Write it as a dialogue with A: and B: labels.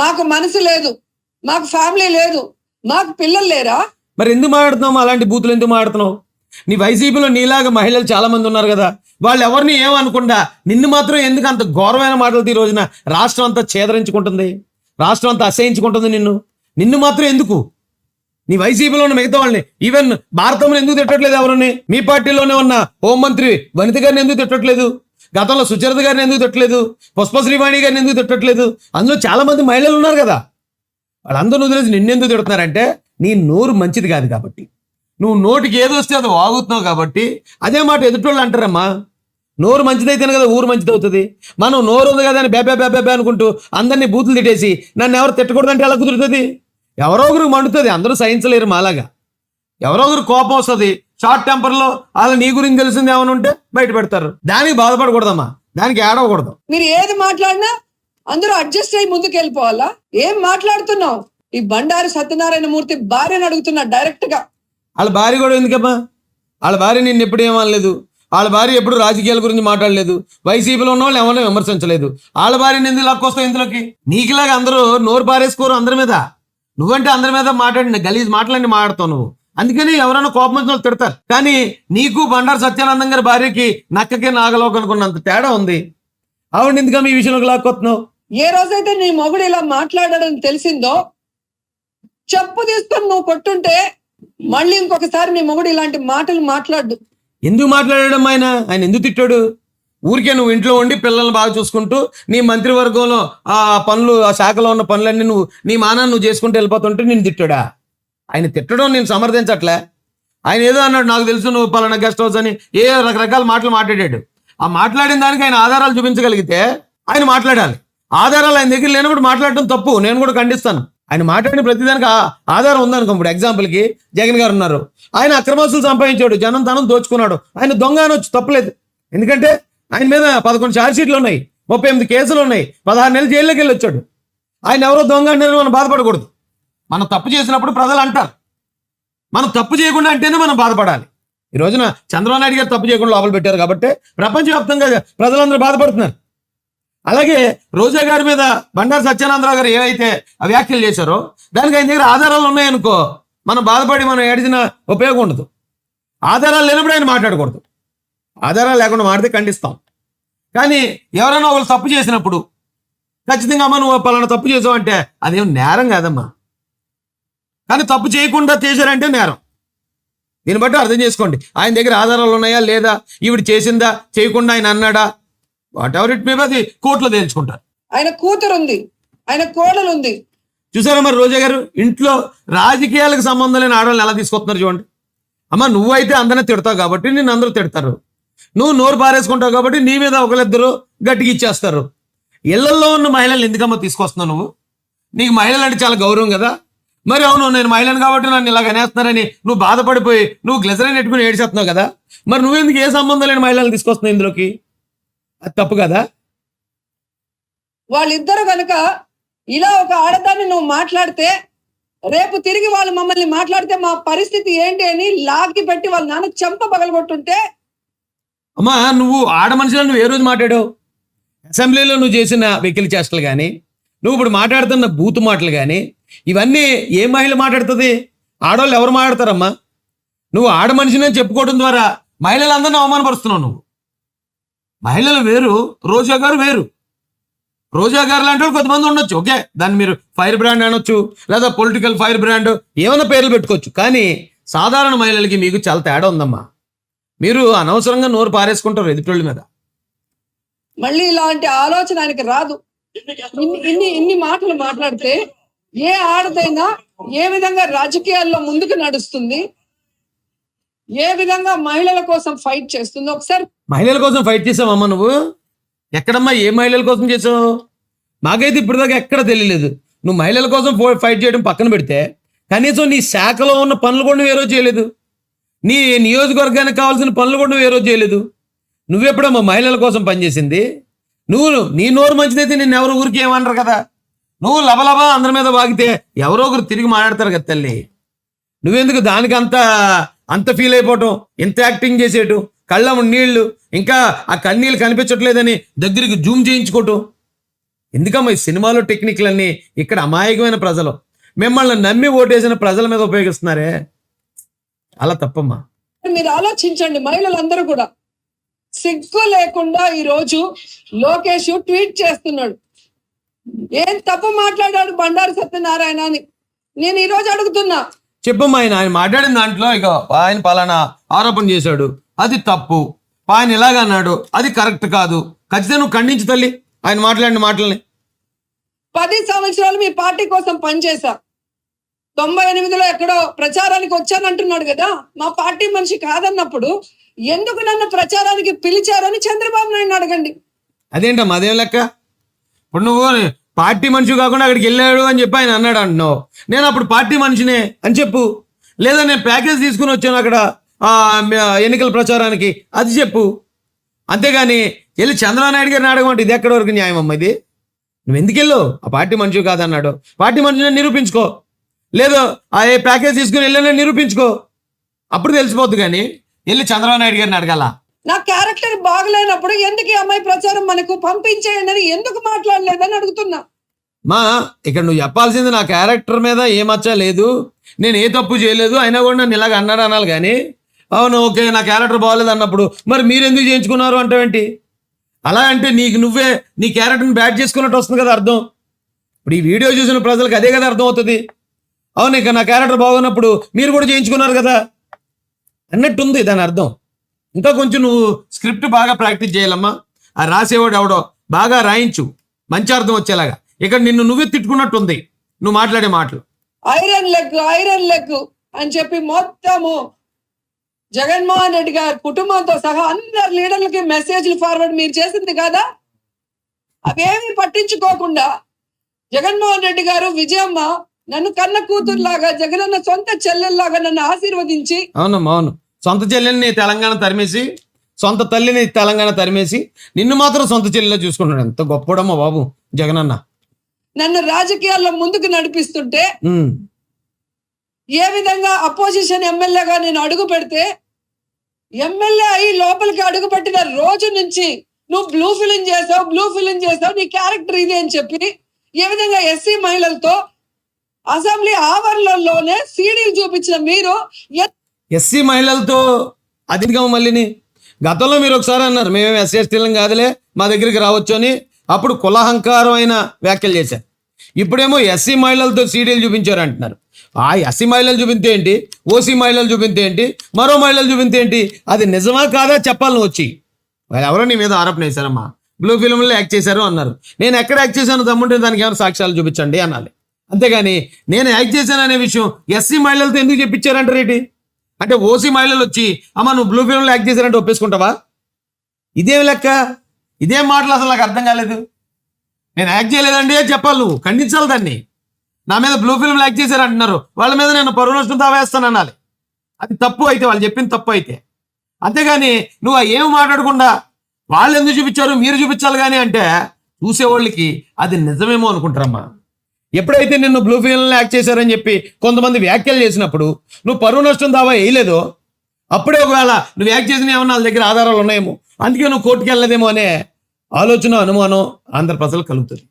A: మాకు మనసు లేదు, మాకు ఫ్యామిలీ లేదు, మాకు పిల్లలు లేరా?
B: మరి ఎందుకు మాట్లాడుతున్నావు? అలాంటి బూతులు ఎందుకు మాట్లాడుతున్నావు? నీ వైసీపీలో నీలాగా మహిళలు చాలా మంది ఉన్నారు కదా, వాళ్ళు ఎవరిని ఏమనుకుండా నిన్ను మాత్రం ఎందుకు అంత ఘోరమైన మాటలు ఈ రోజున రాష్ట్రం అంతా ఛేదరించుకుంటుంది, రాష్ట్రం అంతా అసహించుకుంటుంది? నిన్ను మాత్రం ఎందుకు? నీ వైసీపీలో ఉన్న మిగతా వాళ్ళని, ఈవెన్ భారతంలో ఎందుకు తిట్టట్లేదు? ఎవరిని? మీ పార్టీలోనే ఉన్న హోంమంత్రి వనిత గారిని ఎందుకు తిట్టట్లేదు? గతంలో సుచరిత గారిని ఎందుకు తిట్టలేదు? పుష్పశ్రీవాణి గారిని ఎందుకు తిట్టట్లేదు? అందులో చాలా మంది మహిళలు ఉన్నారు కదా, వాళ్ళందరూ వదిలేసి నిన్నెందుకు తిడుతున్నారంటే నీ నోరు మంచిది కాదు కాబట్టి, నువ్వు నోటికి ఏదో వస్తే అది వాగుతున్నావు కాబట్టి అదే మాట ఎదుటోళ్ళు అంటారమ్మా. నోరు మంచిదైతేనే కదా ఊరు మంచిది అవుతుంది. మనం నోరు ఉంది కదా అని బేబే అనుకుంటూ అందరినీ బూతులు తిట్టేసి నన్ను ఎవరు తిట్టకూడదంటే ఎలా కుదురుతుంది? ఎవరో ఒకరికి మండుతుంది, అందరూ సహించలేరు మాలాగా. ఎవరో ఒకరు కోపం వస్తుంది, షార్ట్ టెంపర్లో అలా నీ గురించి తెలిసింది ఏమైనా ఉంటే బయట పెడతారు. దానికి బాధపడకూడదమ్మా, దానికి ఏడవకూడదు.
A: మీరు ఏది మాట్లాడినా అందరూ అడ్జస్ట్ అయ్యి ముందుకు వెళ్ళిపోవాలా? ఏం మాట్లాడుతున్నావు? ఈ బండారు సత్యనారాయణ మూర్తి భార్యను అడుగుతున్నా డైరెక్ట్ గా.
B: వాళ్ళ భార్య కూడా ఎందుకమ్మా? వాళ్ళ భార్య నిన్ను ఎప్పుడు ఏమనలేదు, వాళ్ళ భార్య ఎప్పుడు రాజకీయాల గురించి మాట్లాడలేదు, వైసీపీలో ఉన్న వాళ్ళు ఎవరైనా విమర్శించలేదు. వాళ్ళ భార్యని ఎందుకు లాక్కొస్తావు ఇందులోకి? నీకులాగా అందరూ నోరు పారేసుకోరు అందరి మీద. నువ్వంటే అందరి మీద మాట్లాడిన గలీజ్ మాటలన్నీ మాట్లాడతావు నువ్వు. అందుకని ఎవరైనా కోపం వచ్చిన వాళ్ళు తిడతారు. కానీ నీకు బండారు సత్యానందం గారి భార్యకి నక్కకే నాగలోకి అనుకున్నంత తేడా ఉంది. ఆవిడ ఎందుకమ్మా ఈ విషయంలోకి లాక్కొస్తున్నావు?
A: ఏ రోజైతే నీ మొగుడు ఇలా మాట్లాడాడని తెలిసిందో చెప్పు తీసుకొని నువ్వు కొట్టుంటే మళ్ళీ ఇంకొకసారి నీ మొగుడు ఇలాంటి మాటలు మాట్లాడు.
B: ఎందుకు మాట్లాడడం? ఆయన ఎందుకు తిట్టాడు? ఊరికే నువ్వు ఇంట్లో ఉండి పిల్లల్ని బాగా చూసుకుంటూ నీ మంత్రివర్గంలో ఆ పనులు, ఆ శాఖలో ఉన్న పనులన్నీ నువ్వు నీ మానాన్ని నువ్వు చేసుకుంటూ వెళ్ళిపోతుంటే నేను తిట్టాడా? ఆయన తిట్టడం నేను సమర్థించట్లే. ఆయన ఏదో అన్నాడు, నాకు తెలుసు నువ్వు పలానా గెస్ట్ హౌస్ అని ఏ రకరకాల మాటలు మాట్లాడాడు. ఆ మాట్లాడిన దానికి ఆయన ఆధారాలు చూపించగలిగితే ఆయన మాట్లాడాలి. ఆధారాలు ఆయన దగ్గర లేనప్పుడు మాట్లాడటం తప్పు, నేను కూడా ఖండిస్తాను. ఆయన మాట్లాడిన ప్రతిదానికి ఆధారం ఉందనుకో. ఇప్పుడు ఎగ్జాంపుల్కి జగన్ గారు ఉన్నారు, ఆయన అక్రమాస్తులు సంపాదించాడు, జనం తనం దోచుకున్నాడు, ఆయన దొంగ అనొచ్చు, తప్పలేదు. ఎందుకంటే ఆయన మీద 11 ఛార్జ్షీట్లు ఉన్నాయి, 38 కేసులు ఉన్నాయి, 16 నెలలు జైల్లోకి వెళ్ళి వచ్చాడు. ఆయన ఎవరో దొంగ అంటారని మనం బాధపడకూడదు. మనం తప్పు చేసినప్పుడు ప్రజలు అంటారు, మనం తప్పు చేయకుండా అంటేనే మనం బాధపడాలి. ఈ రోజున చంద్రబాబు నాయుడు గారు తప్పు చేయకుండా లోపల పెట్టారు కాబట్టి ప్రపంచవ్యాప్తంగా ప్రజలందరూ బాధపడుతున్నారు. అలాగే రోజా గారి మీద బండారు సత్యానందరావు గారు ఏవైతే వ్యాఖ్యలు చేశారో దానికి ఆయన దగ్గర ఆధారాలు ఉన్నాయనుకో, మనం బాధపడి మనం ఏడిచిన ఉపయోగం ఉండదు. ఆధారాలు లేనప్పుడు ఆయన మాట్లాడకూడదు. ఆధారాలు లేకుండా మాడితే ఖండిస్తాం. కానీ ఎవరైనా ఒకళ్ళు తప్పు చేసినప్పుడు ఖచ్చితంగా అమ్మ నువ్వు పలానా తప్పు చేసావు అంటే అదేం నేరం కాదమ్మా. కానీ తప్పు చేయకుండా చేశారంటే నేరం. దీన్ని బట్టి అర్థం చేసుకోండి, ఆయన దగ్గర ఆధారాలు ఉన్నాయా లేదా, ఈవిడ చేసిందా చేయకుండా ఆయన అన్నాడా, what ever it may be, అది కోర్టులో తేల్చుకుంటారు.
A: ఆయన కూతురు ఉంది, ఆయన కోడలు ఉంది.
B: చూసారా మరి రోజా గారు ఇంట్లో రాజకీయాలకు సంబంధం లేని ఆడవాళ్ళని ఎలా తీసుకొస్తున్నారు చూడండి. అమ్మ నువ్వైతే అందరినీ తిడతావు కాబట్టి నిన్ను అందరూ తిడతారు, నువ్వు నోరు పారేసుకుంటావు కాబట్టి నీ మీద ఒకరిద్దరు గట్టిగా ఇచ్చేస్తారు. ఇళ్లలో ఉన్న మహిళలు ఎందుకమ్మా తీసుకొస్తున్నావు నువ్వు? నీకు మహిళలు అంటే చాలా గౌరవం కదా. మరి అవును నేను మహిళను కాబట్టి నన్ను ఇలాగ అనేస్తున్నారని నువ్వు బాధపడిపోయి నువ్వు గ్లెజరైన్ పెట్టుకుని ఏడ్చేస్తున్నావు కదా. మరి నువ్వెందుకు ఏ సంబంధం లేని మహిళలను తీసుకొస్తున్నావు ఇందులోకి? అది తప్పు కదా.
A: వాళ్ళిద్దరు కనుక ఇలా ఒక ఆడదాన్ని నువ్వు మాట్లాడితే రేపు తిరిగి వాళ్ళు మమ్మల్ని మాట్లాడితే మా పరిస్థితి ఏంటి అని లాగి పెట్టి వాళ్ళ నాన్న చెంప పగలగొట్టుంటే.
B: అమ్మా నువ్వు ఆడ మనుషులను నువ్వు ఏ రోజు మాట్లాడావు? అసెంబ్లీలో నువ్వు చేసిన వెకిలి చేష్టలు కానీ, నువ్వు ఇప్పుడు మాట్లాడుతున్న బూతు మాటలు కానీ, ఇవన్నీ ఏ మహిళ మాట్లాడుతుంది? ఆడవాళ్ళు ఎవరు మాట్లాడతారమ్మా? నువ్వు ఆడ మనిషిని చెప్పుకోవడం ద్వారా మహిళలందరినీ అవమానపరుస్తున్నావు. నువ్వు మహిళలు వేరు, రోజా గారు వేరు. రోజా గారు లాంటి వాళ్ళు కొంతమంది ఉండొచ్చు, ఓకే, దాన్ని మీరు ఫైర్ బ్రాండ్ అనొచ్చు, లేదా పొలిటికల్ ఫైర్ బ్రాండ్ ఏమైనా పేర్లు పెట్టుకోవచ్చు. కానీ సాధారణ మహిళలకి మీకు చాలా తేడా ఉందమ్మా. మీరు అనవసరంగా నోరు పారేసుకుంటారు ఎదుటోళ్ళ మీద.
A: మళ్ళీ ఇలాంటి ఆలోచన ఆయనకి రాదు. ఇన్ని మాటలు మాట్లాడితే ఏ ఆడదైనా ఏ విధంగా రాజకీయాల్లో ముందుకు నడుస్తుంది, ఏ విధంగా మహిళల కోసం ఫైట్ చేస్తుంది? ఒకసారి
B: మహిళల కోసం ఫైట్ చేసావమ్మా నువ్వు? ఎక్కడమ్మా ఏ మహిళల కోసం చేసావు? మాకైతే ఇప్పటిదాకా ఎక్కడ తెలియలేదు. నువ్వు మహిళల కోసం ఫైట్ చేయడం పక్కన పెడితే కనీసం నీ శాఖలో ఉన్న పనులు కూడా నువ్వు ఏ రోజు చేయలేదు. నీ నియోజకవర్గానికి కావాల్సిన పనులు కూడా నువ్వు ఏ రోజు చేయలేదు. నువ్వెప్పుడమ్మా మహిళల కోసం పనిచేసింది? నీ నోరు మంచిదైతే నిన్ను ఎవరు ఊరికి ఏమన్నారు కదా. నువ్వు లబలబా అందరి మీద వాగితే ఎవరో ఒకరు తిరిగి మాట్లాడతారు కదా తల్లి. నువ్వెందుకు దానికి అంత ఫీల్ అయిపోవటం, ఇంత యాక్టింగ్ చేసేయటం, కళ్ళ నీళ్లు, ఇంకా ఆ కన్నీళ్ళు కనిపించట్లేదని దగ్గరికి జూమ్ చేయించుకోవటం, ఎందుకమ్మా ఈ సినిమాలో టెక్నిక్లన్నీ ఇక్కడ అమాయకమైన ప్రజలు మిమ్మల్ని నమ్మి ఓటేసిన ప్రజల మీద ఉపయోగిస్తున్నారే, అలా తప్పమ్మా.
A: మీరు ఆలోచించండి, మహిళలందరూ కూడా సిగ్గు లేకుండా ఈరోజు లోకేష్ ట్వీట్ చేస్తున్నాడు. ఏం తప్పు మాట్లాడాడు బండారు సత్యనారాయణ అని నేను ఈరోజు అడుగుతున్నా.
B: చెప్పమ్మా, ఆయన మాట్లాడిన దాంట్లో ఇక ఆయన పలానా ఆరోపణ చేశాడు, అది తప్పు, ఆయన ఇలాగన్నాడు, అది కరెక్ట్ కాదు, ఖచ్చితంగా నువ్వు ఖండించు తల్లి ఆయన మాట్లాడిన మాటల్ని.
A: 10 సంవత్సరాలు మీ పార్టీ కోసం పనిచేశా, 98లో ఎక్కడో ప్రచారానికి వచ్చానంటున్నాడు కదా. మా పార్టీ మనిషి కాదన్నప్పుడు ఎందుకు నన్ను ప్రచారానికి పిలిచారని చంద్రబాబు నాయుడు అడగండి.
B: అదేంటమ్మా అదేం లెక్క? ఇప్పుడు నువ్వు పార్టీ మనిషి కాకుండా అక్కడికి వెళ్ళాడు అని చెప్పి ఆయన అన్నాడు అంటున్నావు, నేను అప్పుడు పార్టీ మనిషినే అని చెప్పు. లేదా నేను ప్యాకేజ్ తీసుకుని వచ్చాను అక్కడ ఎన్నికల ప్రచారానికి, అది చెప్పు. అంతేగాని వెళ్ళి చంద్రబాబు నాయుడు గారిని అడగమంటే ఇది ఎక్కడి వరకు న్యాయం అమ్మ? ఇది నువ్వు ఎందుకు వెళ్ళావు? ఆ పార్టీ మనిషి కాదన్నాడు, పార్టీ మనిషిని నిరూపించుకో. లేదు ఆ ఏ ప్యాకేజ్ తీసుకుని వెళ్ళానని నిరూపించుకో, అప్పుడు తెలిసిపోద్ది. కానీ వెళ్ళి చంద్రబాబు నాయుడు గారిని అడగాల?
A: నా క్యారెక్టర్ బాగలేనప్పుడు ఎందుకు ఈ అమ్మాయి ప్రచారం మనకు పంపించేయండి అని ఎందుకు మాట్లాడలేదని అడుగుతున్నా.
B: మా ఇక్కడ నువ్వు చెప్పాల్సింది నా క్యారెక్టర్ మీద ఏ మచ్చ లేదు, నేను ఏ తప్పు చేయలేదు, అయినా కూడా నన్ను ఇలాగ అన్నాడు అనాలి. కానీ అవును ఓకే నా క్యారెక్టర్ బాగలేదు అన్నప్పుడు మరి మీరు ఎందుకు చేయించుకున్నారు అంటావేంటి? అలా అంటే నీకు నువ్వే నీ క్యారెక్టర్ని బ్యాట్ చేసుకున్నట్టు వస్తుంది కదా అర్థం. ఇప్పుడు ఈ వీడియో చూసిన ప్రజలకు అదే కదా అర్థం అవుతుంది. అవును ఇక నా క్యారెక్టర్ బాగున్నప్పుడు మీరు కూడా చేయించుకున్నారు కదా అన్నట్టుంది దాని అర్థం. ఇంకా కొంచెం నువ్వు స్క్రిప్ట్ బాగా ప్రాక్టీస్ చేయాలమ్మా. ఆ రాసేవాడు ఎవడో బాగా రాయించు, మంచి అర్థం వచ్చేలాగా. ఇక్కడ నిన్ను నువ్వే తిట్టుకున్నట్టుంది నువ్వు మాట్లాడే మాటలు.
A: ఐరన్ లెగ్ అని చెప్పి మొత్తము జగన్మోహన్ రెడ్డి గారి కుటుంబంతో సహా అందరు లీడర్లకి మెసేజ్లు ఫార్వర్డ్ మీరు చేసింది కదా. అవేమీ పట్టించుకోకుండా జగన్మోహన్ రెడ్డి గారు విజయమ్మ నన్ను కన్న కూతురులాగా, జగనన్న సొంత చెల్లెల్లాగా నన్ను ఆశీర్వదించి,
B: అవునమ్మా అవును, సొంత చెల్లెల్ని తెలంగాణ తరిమేసి, సొంత తల్లిని తెలంగాణ తరిమేసి నిన్ను మాత్రం సొంత చెల్లెల్లో చూసుకుంటాడు. ఎంత గొప్పడమ్మా బాబు జగనన్న.
A: నన్ను రాజకీయాల్లో ముందుకు నడిపిస్తుంటే ఏ విధంగా అపోజిషన్ ఎమ్మెల్యేగా నేను అడుగు పెడితే, ఎమ్మెల్యే అయ్యి లోపలికి అడుగు పెట్టిన రోజు నుంచి నువ్వు బ్లూ ఫిలిం చేసావు, నీ క్యారెక్టర్ ఇది అని చెప్పి ఏ విధంగా ఎస్సీ మహిళలతో అసెంబ్లీ ఆవరణలోనే సీడీలు చూపించిన మీరు
B: ఎస్సీ మహిళలతో అధికంగా మళ్ళీని గతంలో మీరు ఒకసారి అన్నారు మేమేం ఎస్సీ ఎస్టీలం కాదులే మా దగ్గరికి రావచ్చు అని, అప్పుడు కులహంకారమైన వ్యాఖ్యలు చేశారు. ఇప్పుడేమో ఎస్సీ మహిళలతో సీడీలు చూపించారు అంటున్నారు. ఆ ఎస్సీ మహిళలు చూపింతే ఏంటి, ఓసీ మహిళలు చూపింతే ఏంటి, మరో మహిళలు చూపింతే ఏంటి? అది నిజమా కాదా చెప్పాలని వచ్చి వాళ్ళు ఎవరో నీ మీద ఆరోపణ వేశారమ్మా, బ్లూ ఫిల్మ్లో యాక్ట్ చేశారు అన్నారు. నేను ఎక్కడ యాక్ట్ చేశాను తమ్ముంటే దానికి ఏమైనా సాక్ష్యాలు చూపించండి అనాలి. అంతేగాని నేను యాక్ట్ చేశాను అనే విషయం ఎస్సీ మహిళలతో ఎందుకు చెప్పించారంటారు ఏంటి? అంటే ఓసీ మహిళలు వచ్చి అమ్మ నువ్వు బ్లూ ఫిల్మ్లో యాక్ట్ చేశారంటే ఒప్పేసుకుంటావా? ఇదేం లెక్క? ఇదేం మాటలు అసలు నాకు అర్థం కాలేదు. నేను యాక్ట్ చేయలేదండి అని చెప్పాలి, నువ్వు ఖండించాలి దాన్ని. నా మీద బ్లూ ఫిల్మ్ యాక్ట్ చేశారు అంటున్నారు, వాళ్ళ మీద నేను పరువు నష్టం దావేస్తాను అనాలి. అది తప్పు అయితే, వాళ్ళు చెప్పింది తప్పు అయితే. అంతేగాని నువ్వు ఏమి మాట్లాడకుండా వాళ్ళు ఎందుకు చూపించారు మీరు చూపించాలి కానీ అంటే చూసేవాళ్ళకి అది నిజమేమో అనుకుంటారమ్మా. ఎప్పుడైతే నిన్ను బ్లూ ఫిల్మ్లో యాక్ట్ చేశారని చెప్పి కొంతమంది వ్యాఖ్యలు చేసినప్పుడు నువ్వు పరువు నష్టం దావా వేయలేదో, అప్పుడే ఒకవేళ నువ్వు యాక్ట్ చేసిన ఏమన్నా వాళ్ళ దగ్గర ఆధారాలు ఉన్నాయేమో, అందుకే నువ్వు కోర్టుకు వెళ్ళలేదేమో అనే ఆలోచన అనుమానం ఆంధ్ర ప్రజలకు కలుగుతుంది.